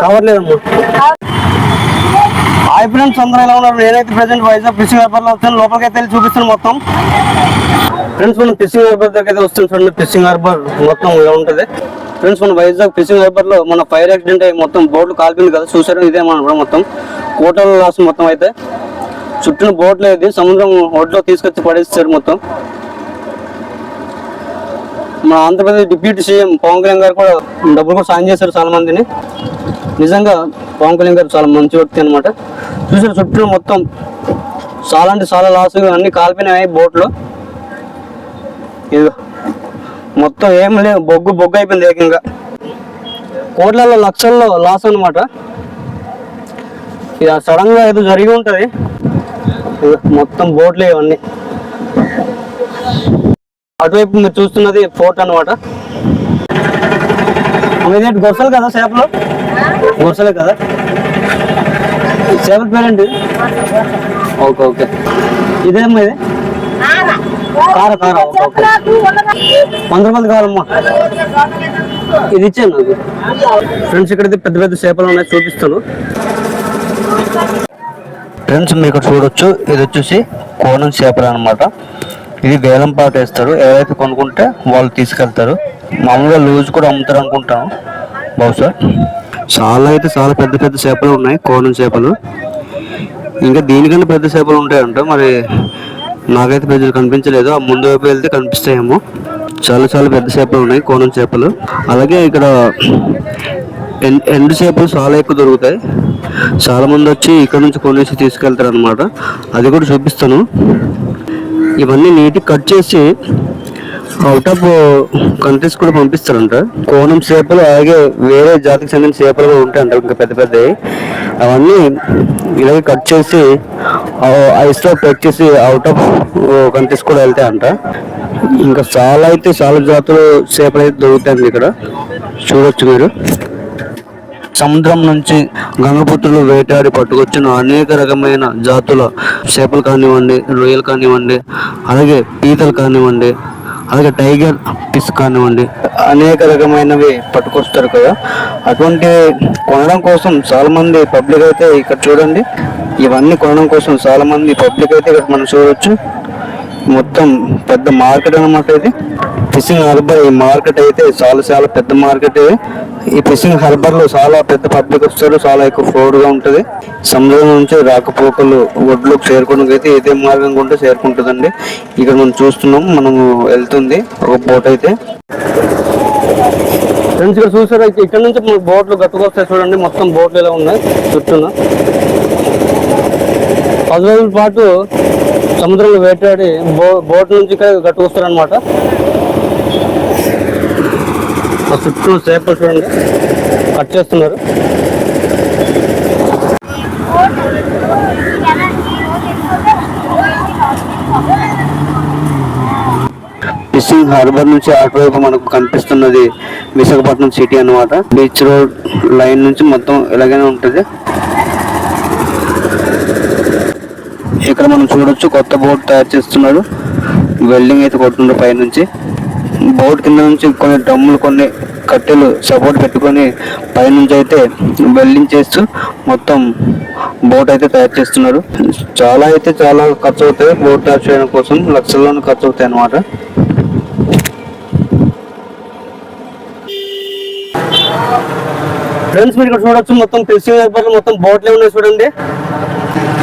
Cover లేదమ్మా. Hi friends, అందరూ ఎలా ఉన్నారు? నేనైతే ప్రెసెంట్ వైజాగ్ ఫిషింగ్ హార్బర్ లో వస్తాను. లోపలికి అయితే వెళ్ళి చూపిస్తాను మొత్తం. ఫ్రెండ్స్, మనం ఫిషింగ్ హార్బర్ దగ్గర అయితే వస్తాం. చూడండి, ఫిషింగ్ హార్బర్ మొత్తం ఇలా ఉంటుంది. ఫ్రెండ్స్, మన వైజాగ్ ఫిషింగ్ హార్బర్ లో మన ఫైర్ యాక్సిడెంట్ అయ్యి మొత్తం బోట్లు కాల్పింది కదా, చూసారు? ఇదే మన మొత్తం కోటల లాస్ మొత్తం అయితే చుట్టూ బోట్లు అయితే సముద్రం ఒడ్లో తీసుకొచ్చి పడేస్తారు మొత్తం. మన ఆంధ్రప్రదేశ్ డిప్యూటీ సీఎం పవన్ కళ్యాణ్ గారు కూడా డబ్బులు కూడా సాయం చేశారు చాలా మందిని. నిజంగా పవన్ కళ్యాణ్ గారు చాలా మంచి వ్యక్తి అనమాట. చూసారు చుట్టూ మొత్తం చాలా అంటే చాలా లాస్, అన్ని కాల్పినాయి బోట్లు. ఇది మొత్తం ఏం లేదు, బొగ్గు అయిపోయింది ఏకంగా. కోట్లలో లక్షల్లో లాస్ అనమాట. ఇక సడన్ గా ఏదో జరిగి ఉంటది. మొత్తం బోట్లే ఇవన్నీ. అటువైపు మీరు చూస్తున్నది ఫోర్ట్ అనమాట. ఇదేంటి గొర్సలు కదా, చేపలు గొర్సలే కదా. చేపల పేరేంటి? Okay okay. ఇదేమ్మా, ఇది కార ఓకే ఓకే. 100 రూపాయలు కావాలమ్మా. ఇది ఇచ్చాను నాకు. ఫ్రెండ్స్, ఇక్కడైతే పెద్ద పెద్ద చేపలు ఉన్నాయి, చూపిస్తాను. ఫ్రెండ్స్, మీరు ఇక్కడ చూడొచ్చు, ఇది వచ్చేసి కోనం చేపలు అనమాట. ఇది వేలం పాట వేస్తారు. ఎవరైతే కొనుక్కుంటే వాళ్ళు తీసుకెళ్తారు. మామూలుగా లూజ్ కూడా అమ్ముతారు అనుకుంటాను బహుశా. చాలా అయితే చాలా పెద్ద పెద్ద చేపలు ఉన్నాయి, కోనం చేపలు. ఇంకా దీనికన్నా పెద్ద చేపలు ఉంటాయంట, మరి నాకైతే పెద్దలు కనిపించలేదు. ఆ ముందు వైపు వెళ్తే కనిపిస్తాయేమో. చాలా చాలా పెద్ద చేపలు ఉన్నాయి, కోనం చేపలు. అలాగే ఇక్కడ ఎండు చేపలు చాలా ఎక్కువ దొరుకుతాయి. చాలా మంది వచ్చి ఇక్కడ నుంచి కొనేసి తీసుకెళ్తారు అనమాట. అది కూడా చూపిస్తాను. ఇవన్నీ నీట్గా కట్ చేసి అవుట్ ఆఫ్ కంట్రీస్ కూడా పంపిస్తారంట. కోనం చేపలు అలాగే వేరే జాతికి చెందిన చేపలు కూడా ఉంటాయంట, ఇంకా పెద్ద పెద్దవి. అవన్నీ ఇలాగే కట్ చేసి ఐస్లో ప్యాక్ చేసి అవుట్ ఆఫ్ కంట్రీస్ కూడా వెళ్తాయంట. ఇంకా చాలా అయితే చాలా జాతులు చేపలు అయితే దొరుకుతాయండి ఇక్కడ, చూడొచ్చు మీరు. సముద్రం నుంచి గంగపుత్రులు వేటాడి పట్టుకొచ్చిన అనేక రకమైన జాతుల చేపలు కానివ్వండి, రొయ్యలు కానివ్వండి, అలాగే పీతలు కానివ్వండి, అలాగే టైగర్ ఫిష్ కానివ్వండి, అనేక రకమైనవి పట్టుకొస్తారు కదా. అటువంటి కొనడం కోసం చాలా మంది పబ్లిక్ అయితే ఇక్కడ చూడండి, ఇవన్నీ కొనడం కోసం చాలా మంది పబ్లిక్ అయితే ఇక్కడ మనం చూడవచ్చు. మొత్తం పెద్ద మార్కెట్ అనమాట ఇది ఫిషింగ్ హార్బర్. ఈ మార్కెట్ అయితే చాలా చాలా పెద్ద మార్కెట్. ఈ ఫిషింగ్ హార్బర్ లో చాలా పెద్ద పబ్లిక్ వస్తారు, చాలా ఎక్కువ ఫ్లోడ్ గా ఉంటది. సముద్రం నుంచి రాకపోకలు ఒడ్లోకి చేరుకోవడానికి అయితే ఇదే మార్గం గుండా చేరుకుంటుందండి. ఇక్కడ మనం చూస్తున్నాం, మనము వెళ్తుంది ఒక బోట్ అయితే. ఫ్రెండ్స్, ఇక్కడ చూసారా, ఇక్కడ నుంచి మనకు బోట్లు గట్టుకొస్తాయి చూడండి. మొత్తం బోట్లు ఇలా ఉన్నాయి చుట్టూన. 10 రోజుల పాటు సముద్రంలో వేటాడి బోట్ నుంచి ఇక్కడ గట్టుకొస్తారనమాట. చుట్టూ చేపలు చూడండి కట్ చేస్తున్నారు. ఫిషింగ్ హార్బర్ నుంచి అటువైపు మనకు కనిపిస్తున్నది విశాఖపట్నం సిటీ అన్నమాట. బీచ్ రోడ్ లైన్ నుంచి మొత్తం ఇలాగనే ఉంటుంది. ఇక్కడ మనం చూడొచ్చు, కొత్త బోట్ తయారు చేస్తున్నారు. వెల్డింగ్ అయితే కొడుతున్నారు పైనుంచి. బోట్ కింద నుంచి కొన్ని డ్రమ్ములు, కొన్ని కట్టెలు సపోర్ట్ పెట్టుకొని పైనుంచి అయితే వెల్డింగ్ చేస్తూ మొత్తం బోట్ అయితే తయారు చేస్తున్నారు. చాలా అయితే చాలా ఖర్చు అవుతాయి బోట్ తయారు చేయడం కోసం, లక్షల్లోనే ఖర్చు అవుతాయి అన్నమాట. ఫ్రెండ్స్, మీరు ఇక్కడ చూడొచ్చు, మొత్తం ఫిషింగ్ హార్బర్ లో మొత్తం బోట్లే ఉన్నాయి చూడండి.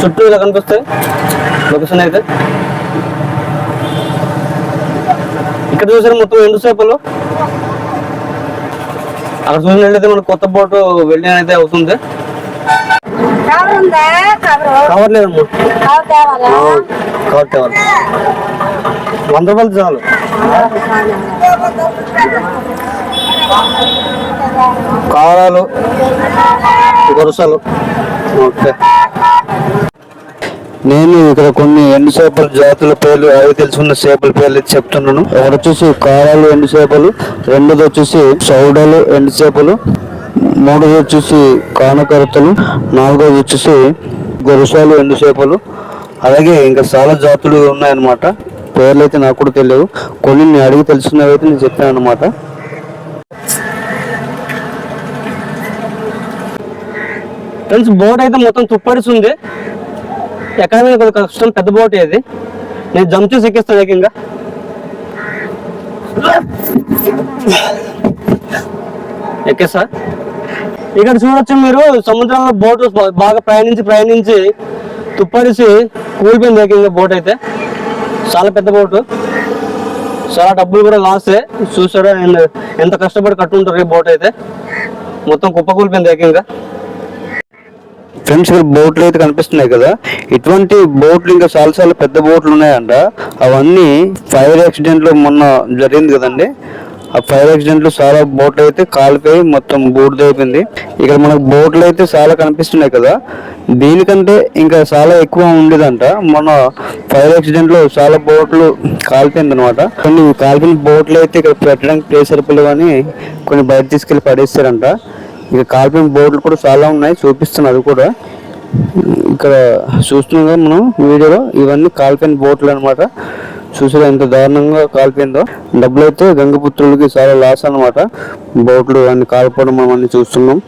చుట్టూ ఇలా కనిపిస్తాయి లొకేషన్ అయితే. ఇక్కడ చూసారు మొత్తం ఎండు చేపలు. అక్కడ చూసినట్లయితే మనకు కొత్త బోటు వెల్డింగ్ అయితే అవుతుంది. కవర్ లేదమ్మా, కవర్ తేవాలి. 100 రూపాయలు చాలు. కారాలు, గొరసలు. ఓకే. నేను ఇక్కడ కొన్ని ఎండు చేపల జాతుల పేర్లు అవి తెలుసుకున్న చేపల పేర్లు చెప్తున్నాను. ఒకటి వచ్చేసి కారాలు ఎండు చేపలు, రెండోది వచ్చేసి సౌడలు ఎండు చేపలు, మూడోది వచ్చేసి కానకరతలు, నాలుగోది వచ్చేసి గొరసాలు ఎండు చేపలు. అలాగే ఇంకా చాలా జాతులు ఉన్నాయన్నమాట. పేర్లు అయితే నాకు కూడా తెలియదు, కొన్ని నేను అడిగి తెలుసుకున్నవి అయితే నేను చెప్పాను అనమాట. ఫ్రెండ్స్, బోట్ అయితే మొత్తం తుప్పడిసి ఉంది. ఎక్కడ కొంచెం కష్టం, పెద్ద బోట్ ఇది. నేను జంప్ చేసి ఎక్కిస్తాను ఏకంగా. ఎక్కేస్తా. ఇక్కడ చూడొచ్చు మీరు, సముద్రంలో బోట్ బాగా ప్రయాణించి తుప్పడిసి కూలిపోయింది ఏకంగా బోట్ అయితే. చాలా పెద్ద బోటు, చాలా డబ్బులు కూడా లాసే. చూసారా ఎంత కష్టపడి కట్టుంటారు ఈ బోట్ అయితే. మొత్తం కుప్ప కూలిపోయింది ఏకంగా. ఫ్రెండ్స్, ఇక్కడ బోట్లు అయితే కనిపిస్తున్నాయి కదా, ఇటువంటి బోట్లు ఇంకా చాలా పెద్ద బోట్లు ఉన్నాయంట. అవన్నీ ఫైర్ యాక్సిడెంట్ లో మొన్న జరిగింది కదండి, ఆ ఫైర్ యాక్సిడెంట్ లో చాలా బోట్లు అయితే కాలిపోయి మొత్తం బూడిదైపోయింది. ఇక్కడ మనకు బోట్లు అయితే చాలా కనిపిస్తున్నాయి కదా, దీనికంటే ఇంకా చాలా ఎక్కువ ఉండేదంట. మన ఫైర్ యాక్సిడెంట్ లో చాలా బోట్లు కాలిపోయింది అనమాట. కొన్ని కాలిపోయిన బోట్లు అయితే ఇక్కడ పెట్టడానికి ప్లేస్ సరిపోలేవు అని కొన్ని బయట తీసుకెళ్లి పడేస్తారంట. ఇక కాలిపోయిన బోట్లు కూడా చాలా ఉన్నాయి, చూపిస్తున్నారు అది కూడా. ఇక్కడ చూస్తున్నాం కదా మనం వీడియోలో, ఇవన్నీ కాలిపోయిన బోట్లు అనమాట. చూసారా ఎంత దారుణంగా కాలిపోయిందో. డబ్బులు అయితే గంగపుత్రులకి చాలా లాస్ అనమాట. బోట్లు అన్ని కాలిపోవడం మనం అన్ని చూస్తున్నాం.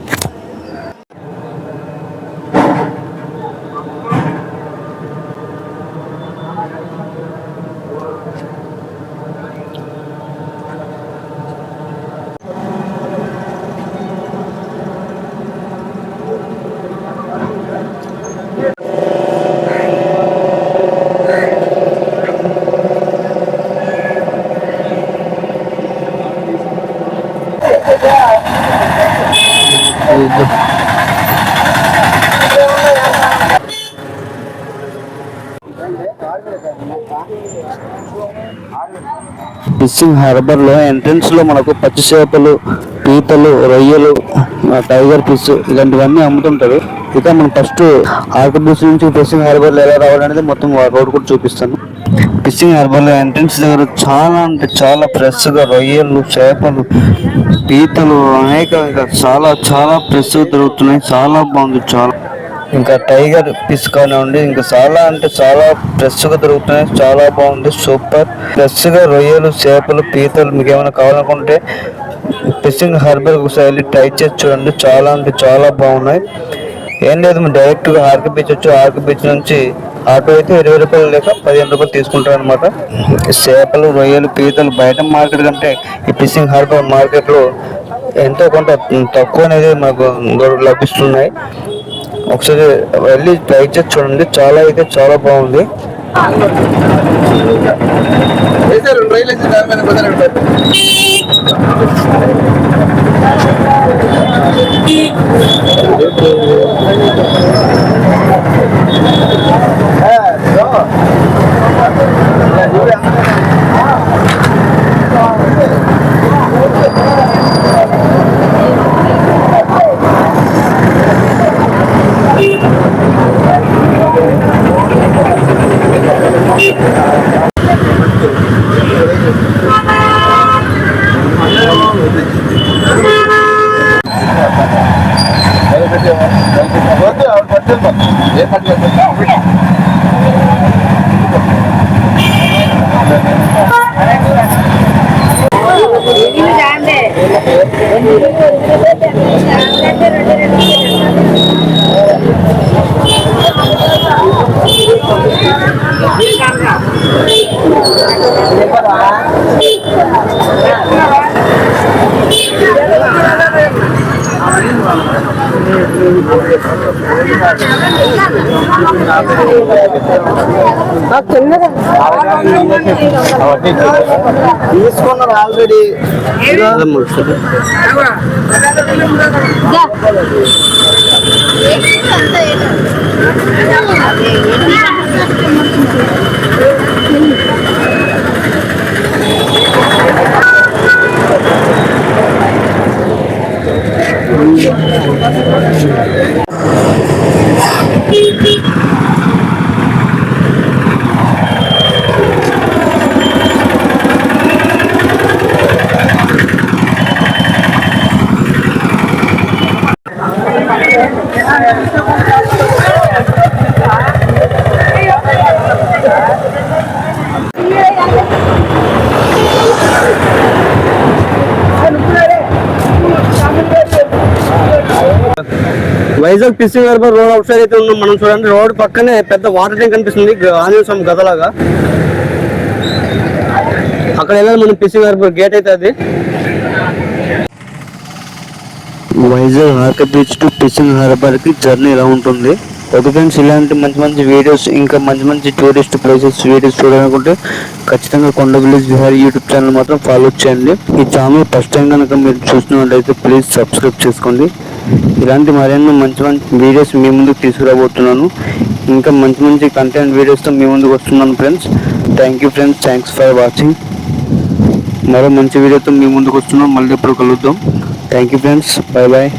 ఫిషింగ్ హార్బర్ లో ఎంట్రన్స్ లో మనకు పచ్చి చేపలు, పీతలు, రొయ్యలు, టైగర్ ఫిష్ ఇలాంటివన్నీ అమ్ముతుంటారు. ఇక మనం ఫస్ట్ ఆర్కర్ బీచ్ నుంచి ఫిషింగ్ హార్బర్ లో ఎలా రావాలనేది మొత్తం రోడ్ కూడా చూపిస్తాను. ఫిషింగ్ హార్బర్ లో ఎంట్రన్స్ దగ్గర చాలా అంటే చాలా ఫ్రెష్ గా రొయ్యలు, చేపలు, పీతలు అనేక ఇంకా చాలా ఫ్రెష్ గా దొరుకుతున్నాయి. చాలా బాగుంది. చాలా ఇంకా టైగర్ ఫిష్ కానివ్వండి, ఇంకా చాలా అంటే చాలా ఫ్రెష్ గా దొరుకుతున్నాయి. చాలా బాగుంది, సూపర్ ఫ్రెష్ గా రొయ్యలు, చేపలు, పీతలు మీకు ఏమైనా కావాలనుకుంటే ఫిషింగ్ హార్బర్ ఒకసారి వెళ్ళి ట్రై చేసి చూడండి. చాలా అంటే చాలా బాగున్నాయి. ఏం లేదు, మీరు డైరెక్ట్ గా ఆర్కే బీచ్ వచ్చి ఆర్కే బీచ్ నుంచి ఆటో అయితే 20 రూపాయలు లేక 15 రూపాయలు తీసుకుంటారు అనమాట. చేపలు, రొయ్యలు, పీతలు బయట మార్కెట్ కంటే ఈ ఫిషింగ్ హార్బర్ మార్కెట్ లో ఎంతో కొంత తక్కువ అనేది మనకు లభిస్తున్నాయి. ఒకసారి వెళ్ళి ట్రై చేసి చూడండి. చాలా అయితే చాలా బాగుంది. తీసుకున్నారు already. Vizag fishing harbour road out side అయితే ఉన్నాం మనం. చూడండి రోడ్ పక్కనే పెద్ద వాటర్ ట్యాంక్ కనిపిస్తుంది, ఆంజనేయ స్వామి గదలాగా. అక్కడ వెళ్ళాలి మనం, ఫిషింగ్ హార్బర్ గేట్ అయితే అది. Vizag R K beach to fishing harbour కి జర్నీ ఇలా ఉంటుంది. ఓకే ఫ్రెండ్స్, ఇలాంటి మంచి మంచి వీడియోస్, ఇంకా మంచి మంచి టూరిస్ట్ ప్లేసెస్ వీడియోస్ చూడాలనుకుంటే ఖచ్చితంగా కొండ విలేజ్ విహారీ యూట్యూబ్ ఛానల్ మాత్రం ఫాలో చేయండి. ఈ ఛానల్ ఫస్ట్ టైం కనుక మీరు చూస్తున్నట్లయితే ప్లీజ్ సబ్స్క్రైబ్ చేసుకోండి. ఇలాంటి మరెన్నో మంచి మంచి వీడియోస్ మీ ముందుకు తీసుకురాబోతున్నాను. ఇంకా మంచి మంచి కంటెంట్ వీడియోస్తో మీ ముందుకు వస్తున్నాను friends. Thank you friends, thanks for watching. మరో మంచి వీడియోతో మీ ముందుకు వస్తున్నాం, మళ్ళీ ఎప్పుడు కలుద్దాం. Thank you friends, bye bye.